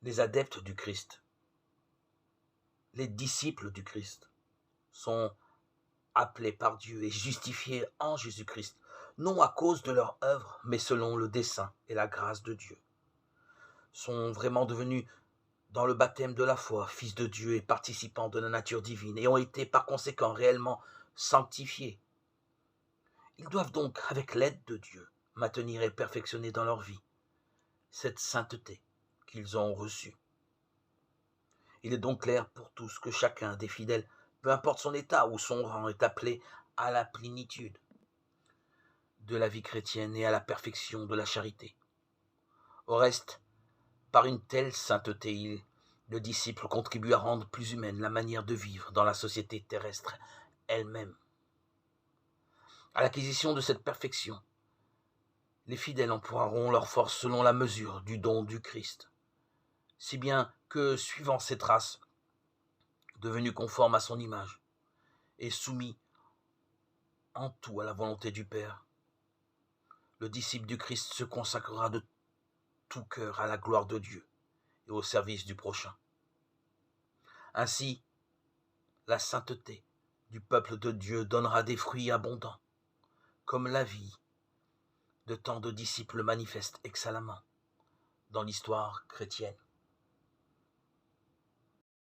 Les adeptes du Christ, les disciples du Christ, sont appelés par Dieu et justifiés en Jésus-Christ, non à cause de leur œuvre, mais selon le dessein et la grâce de Dieu. Sont vraiment devenus, dans le baptême de la foi, fils de Dieu et participants de la nature divine, et ont été par conséquent réellement sanctifiés. Ils doivent donc, avec l'aide de Dieu, maintenir et perfectionner dans leur vie cette sainteté qu'ils ont reçue. Il est donc clair pour tous que chacun des fidèles, peu importe son état ou son rang, est appelé à la plénitude de la vie chrétienne et à la perfection de la charité. Au reste, par une telle sainteté, le disciple contribue à rendre plus humaine la manière de vivre dans la société terrestre elle-même. À l'acquisition de cette perfection, les fidèles emploieront leur force selon la mesure du don du Christ, si bien que, suivant ses traces, devenu conforme à son image, et soumis en tout à la volonté du Père, le disciple du Christ se consacrera de tout cœur à la gloire de Dieu et au service du prochain. Ainsi, la sainteté du peuple de Dieu donnera des fruits abondants, comme la vie de tant de disciples manifeste excellemment dans l'histoire chrétienne.